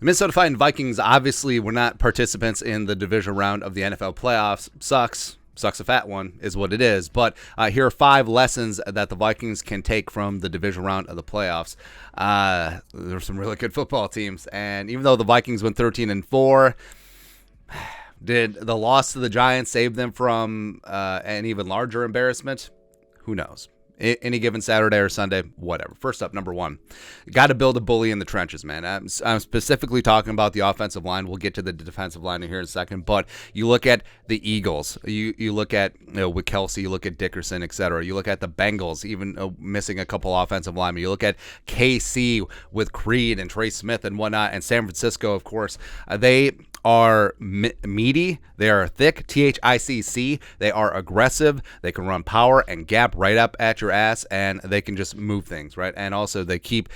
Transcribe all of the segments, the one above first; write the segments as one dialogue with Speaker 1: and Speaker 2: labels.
Speaker 1: Minnesota Vikings obviously were not participants in the divisional round of the NFL playoffs. Sucks a fat one is what it is. But here are 5 lessons that the Vikings can take from the divisional round of the playoffs. There are some really good football teams. And even though the Vikings went 13-4, did the loss to the Giants save them from an even larger embarrassment? Who knows? Any given Saturday or Sunday, whatever. First up, number 1, you got to build a bully in the trenches, man. I'm specifically talking about the offensive line. We'll get to the defensive line in here in a second, but you look at the Eagles, you look at with Kelsey, you look at Dickerson, etc. You look at the Bengals, even missing a couple offensive linemen. You look at KC with Creed and Trey Smith and whatnot, and San Francisco, of course. They are meaty, they are thick, THICC, they are aggressive, they can run power and gap right up at your ass, and they can just move things, right? And also they keep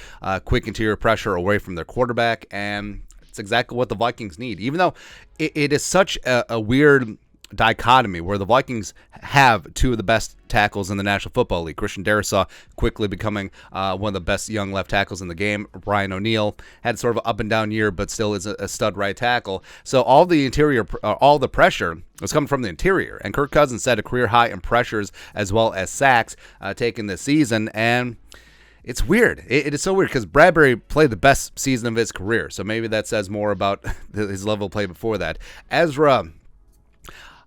Speaker 1: quick interior pressure away from their quarterback, and it's exactly what the Vikings need. Even though it is such a weird dichotomy where the Vikings have 2 of the best tackles in the National Football League. Christian Darrisaw quickly becoming one of the best young left tackles in the game. Brian O'Neill had sort of an up and down year, but still is a stud right tackle. So all the pressure was coming from the interior. And Kirk Cousins set a career high in pressures as well as sacks taken this season. And it's weird. It is so weird because Bradbury played the best season of his career. So maybe that says more about his level of play before that. Ezra,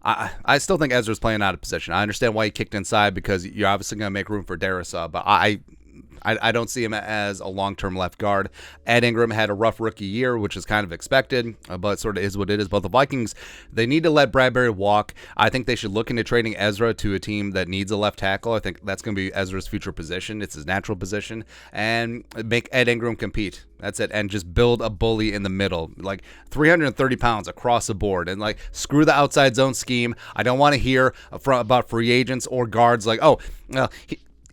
Speaker 1: I still think Ezra's playing out of position. I understand why he kicked inside because you're obviously going to make room for Darrisaw, but I don't see him as a long-term left guard. Ed Ingram had a rough rookie year, which is kind of expected, but sort of is what it is. But the Vikings, they need to let Bradbury walk. I think they should look into trading Ezra to a team that needs a left tackle. I think that's going to be Ezra's future position. It's his natural position. And make Ed Ingram compete. That's it. And just build a bully in the middle, like 330 pounds across the board, and like screw the outside zone scheme. I don't want to hear about free agents or guards like, oh,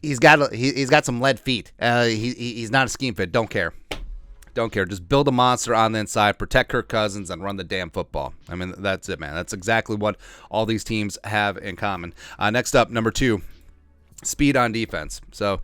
Speaker 1: he's got some lead feet. He's not a scheme fit. Don't care. Just build a monster on the inside, protect Kirk Cousins, and run the damn football. I mean, that's it, man. That's exactly what all these teams have in common. Next up, number 2, speed on defense. So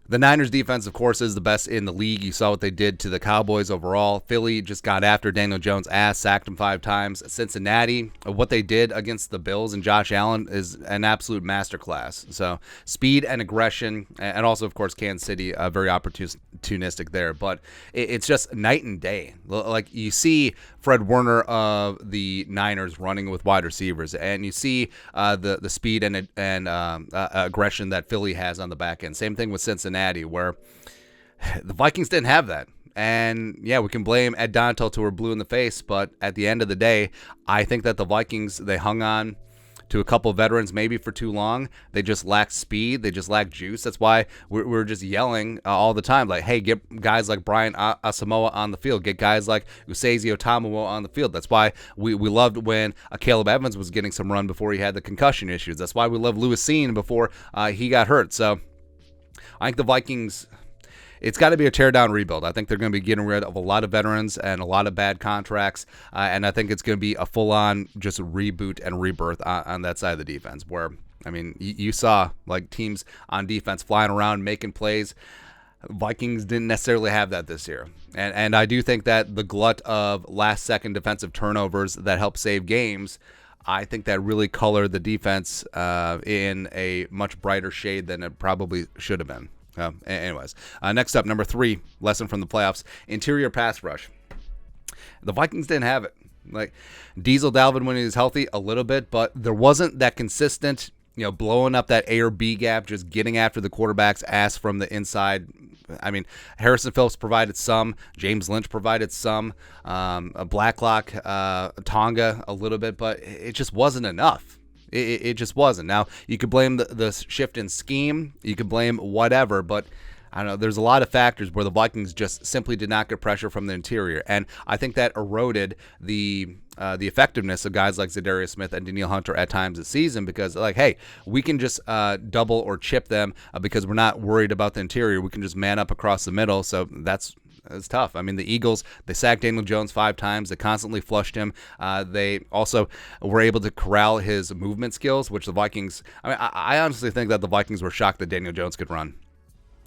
Speaker 1: the Niners defense, of course, is the best in the league. You saw what they did to the Cowboys overall. Philly just got after Daniel Jones' ass, sacked him 5 times. Cincinnati, what they did against the Bills and Josh Allen is an absolute masterclass. So speed and aggression, and also, of course, Kansas City, very opportunistic there. But it's just night and day. Like, you see Fred Warner of the Niners running with wide receivers, and you see the speed and aggression that Philly has on the back end. Same thing with Cincinnati, where the Vikings didn't have that. And yeah, we can blame Ed Dontel to her blue in the face, but at the end of the day, I think that the Vikings, they hung on to a couple of veterans maybe for too long. They just lack speed. They just lack juice. That's why we're just yelling all the time, like, hey, get guys like Brian Asamoah on the field. Get guys like Usezi Otamuwo on the field. That's why we loved when Caleb Evans was getting some run before he had the concussion issues. That's why we loved Lewis Seen before he got hurt. So I think the Vikings, it's got to be a tear-down rebuild. I think they're going to be getting rid of a lot of veterans and a lot of bad contracts, and I think it's going to be a full-on just reboot and rebirth on that side of the defense, where, I mean, you saw like teams on defense flying around, making plays. Vikings didn't necessarily have that this year. And I do think that the glut of last-second defensive turnovers that help save games, I think that really colored the defense in a much brighter shade than it probably should have been. Anyways, next up, number 3, lesson from the playoffs, interior pass rush. The Vikings didn't have it. Like, Diesel Dalvin, when he was healthy, a little bit, but there wasn't that consistent, blowing up that A or B gap, just getting after the quarterback's ass from the inside. I mean, Harrison Phillips provided some. James Lynch provided some. Blacklock, Tonga a little bit, but it just wasn't enough. It just wasn't. Now, you could blame the shift in scheme. You could blame whatever, but I don't know. There's a lot of factors where the Vikings just simply did not get pressure from the interior, and I think that eroded the effectiveness of guys like Zadarius Smith and Danielle Hunter at times this season, because, like, hey, we can just double or chip them because we're not worried about the interior. We can just man up across the middle, so that's tough. I mean, the Eagles, they sacked Daniel Jones 5 times. They constantly flushed him. They also were able to corral his movement skills, which the Vikings, I mean, I honestly think that the Vikings were shocked that Daniel Jones could run.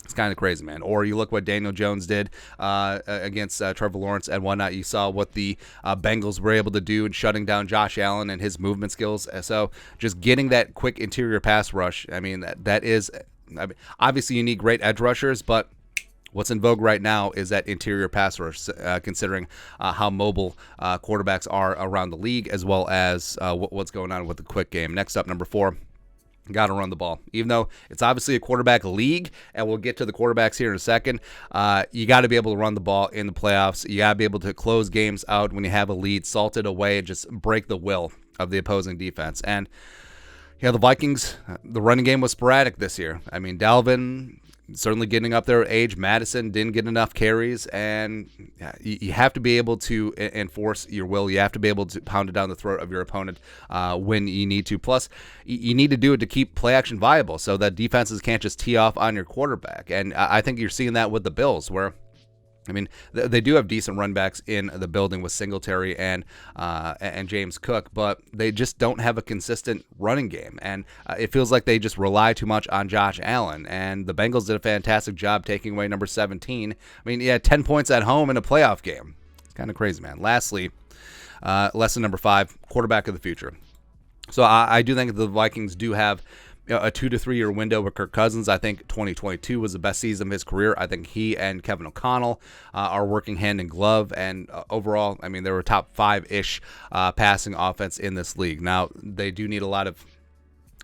Speaker 1: It's kind of crazy, man. Or you look what Daniel Jones did against Trevor Lawrence and whatnot. You saw what the Bengals were able to do in shutting down Josh Allen and his movement skills. So just getting that quick interior pass rush, I mean, that is obviously you need great edge rushers, but what's in vogue right now is that interior pass rush, considering how mobile quarterbacks are around the league, as well as what's going on with the quick game. Next up, number 4. Got to run the ball. Even though it's obviously a quarterback league, and we'll get to the quarterbacks here in a second, you got to be able to run the ball in the playoffs. You got to be able to close games out when you have a lead, salt it away, and just break the will of the opposing defense. And yeah, the Vikings, the running game was sporadic this year. I mean, Dalvin certainly getting up there with age. Madison didn't get enough carries, and you have to be able to enforce your will. You have to be able to pound it down the throat of your opponent when you need to. Plus, you need to do it to keep play action viable so that defenses can't just tee off on your quarterback. And I think you're seeing that with the Bills, where I mean, they do have decent run backs in the building with Singletary and James Cook, but they just don't have a consistent running game. And it feels like they just rely too much on Josh Allen. And the Bengals did a fantastic job taking away number 17. I mean, he had 10 points at home in a playoff game. It's kind of crazy, man. Lastly, lesson number 5, quarterback of the future. So I do think the Vikings do have a 2 to 3 year window with Kirk Cousins. I think 2022 was the best season of his career. I think he and Kevin O'Connell are working hand in glove, and overall, I mean, they were top 5-ish passing offense in this league. Now, they do need a lot of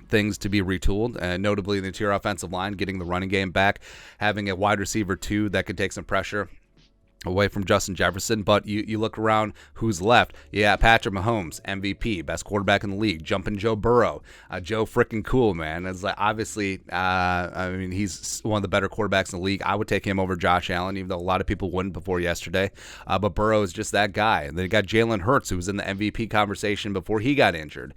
Speaker 1: things to be retooled, notably the interior offensive line, getting the running game back, having a wide receiver too that could take some pressure away from Justin Jefferson. But you look around who's left. Yeah, Patrick Mahomes, MVP, best quarterback in the league. Jumping Joe Burrow, Joe freaking cool, man. It's like, obviously, I mean, he's one of the better quarterbacks in the league. I would take him over Josh Allen, even though a lot of people wouldn't before yesterday. But Burrow is just that guy. And then you got Jalen Hurts, who was in the MVP conversation before he got injured.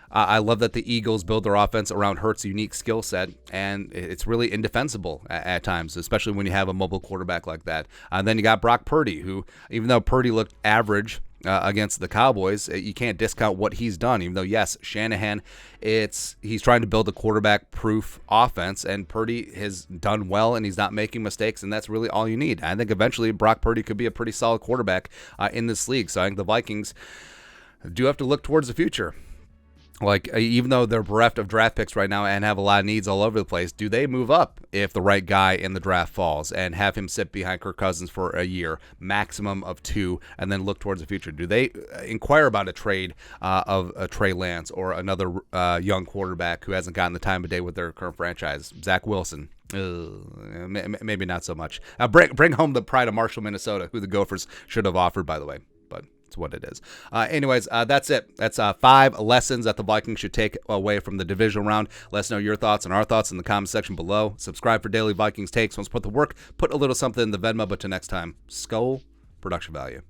Speaker 1: I love that the Eagles build their offense around Hurts' unique skill set, and it's really indefensible at times, especially when you have a mobile quarterback like that. And then you got Brock Purdy, who, even though Purdy looked average against the Cowboys, you can't discount what he's done. Even though, yes, Shanahan, he's trying to build a quarterback-proof offense, and Purdy has done well, and he's not making mistakes, and that's really all you need. I think eventually Brock Purdy could be a pretty solid quarterback in this league. So I think the Vikings do have to look towards the future. Like, even though they're bereft of draft picks right now and have a lot of needs all over the place, do they move up if the right guy in the draft falls and have him sit behind Kirk Cousins for a year, maximum of 2, and then look towards the future? Do they inquire about a trade of Trey Lance or another young quarterback who hasn't gotten the time of day with their current franchise? Zach Wilson. Maybe not so much. Bring home the pride of Marshall, Minnesota, who the Gophers should have offered, by the way. But it's what it is. Anyways, that's it. That's 5 lessons that the Vikings should take away from the divisional round. Let us know your thoughts and our thoughts in the comment section below. Subscribe for daily Vikings takes. Once put the work, put a little something in the Venmo. But till next time, Skull Production Value.